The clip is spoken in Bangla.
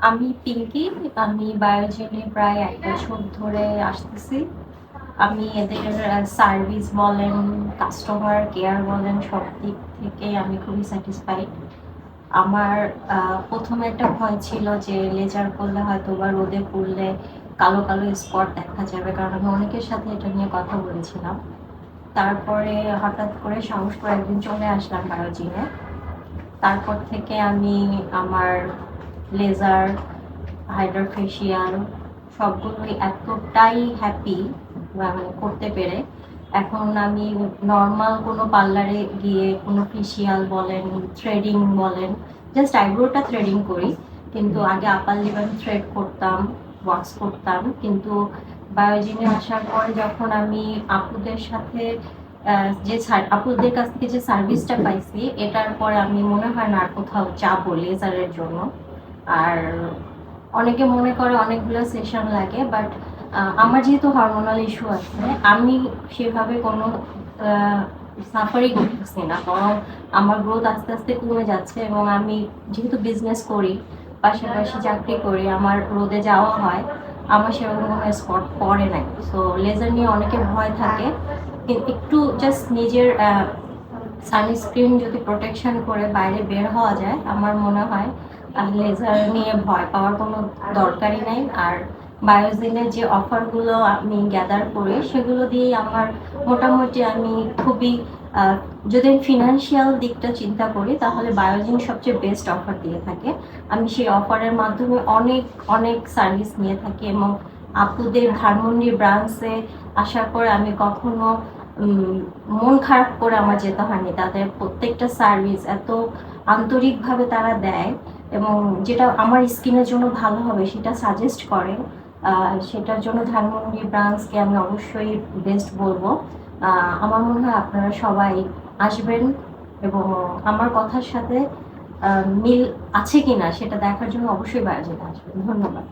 আমি পিঙ্কি। আমি বায়োজেনে প্রায় ১ বছর ধরে আসতেছি। আমি এদের সার্ভিস বলেন, কাস্টমার কেয়ার বলেন, সব দিক থেকে আমি খুবই স্যাটিসফাইড। আমার ১ম এ একটা ভয় ছিল যে লেজার করলে হয়তোবা রোদে পুড়লে কালো, কালো স্পট দেখা যাবে। কারণ আমি অনেকের সাথে এটা নিয়ে কথা বলেছিলাম। তারপরে হঠাৎ করে সাহস করে একদিন চলে আসলাম বায়োজিনে। তারপর থেকে আমি আমার লেজার, হাইড্রা ফেসিয়াল সবগুলোই এতটাই হ্যাপি মানে করতে পেরে। এখন আমি নরমাল কোনো পার্লারে গিয়ে কোনো ফেসিয়াল বলেন, থ্রেডিং বলেন, জাস্ট আইব্রোটা থ্রেডিং করি। কিন্তু আগে আপার লিপ আমি থ্রেড করতাম, ওয়াক্স করতাম। কিন্তু বায়োজিনে আসার পরে যখন আমি আপুদের সাথে যে আপুদের কাছ থেকে যে সার্ভিসটা পাইছি, এটার পরে আমি মনে হয় না আর কোথাও যাবো লেজারের জন্য। আর অনেকে মনে করে অনেকগুলো সেশন লাগে, বাট আমার যেহেতু হরমোনাল ইস্যু আছে, আমি সেভাবে কোনো সাফারই করতেছি না, বরং আমার গ্রোথ আস্তে আস্তে কমে যাচ্ছে। এবং আমি যেহেতু বিজনেস করি, পাশাপাশি চাকরি করি, আমার রোদে যাওয়া হয়, আমার সেরকম কোনো স্পট পড়ে নাই। সো লেজার নিয়ে অনেকের ভয় থাকে, কিন্তু একটু জাস্ট নিজের সানস্ক্রিন যদি প্রোটেকশন করে বাইরে বের হওয়া যায়, আমার মনে হয় লেজার নিয়ে ভয় পাওয়ার কোনো দরকারই নাই। আর বায়োজিনের যে অফারগুলো আমি গ্যাদার করি, সেগুলো দিয়েই আমার মোটামুটি আমি খুবই যদি ফিনান্সিয়াল দিকটা চিন্তা করি, তাহলে বায়োজিন সবচেয়ে বেস্ট অফার দিয়ে থাকে। আমি সেই অফারের মাধ্যমে অনেক অনেক সার্ভিস নিয়ে থাকি, এবং আপুদের ধানমন্ডি ব্রাঞ্চে আসার পরে আমি কখনো মন খারাপ করে আমার যেতে হয়নি। তাদের প্রত্যেকটা সার্ভিস এত আন্তরিকভাবে তারা দেয়, এবং যেটা আমার স্কিনের জন্য ভালো হবে সেটা সাজেস্ট করে। সেটার জন্য ধানমন্ডি ব্রাঞ্চকে আমি অবশ্যই বেস্ট বলবো। আমার মনে হয় আপনারা সবাই আসবেন, এবং আমার কথার সাথে মিল আছে কিনা সেটা দেখার জন্য অবশ্যই বায়োজেনে আসবেন। ধন্যবাদ।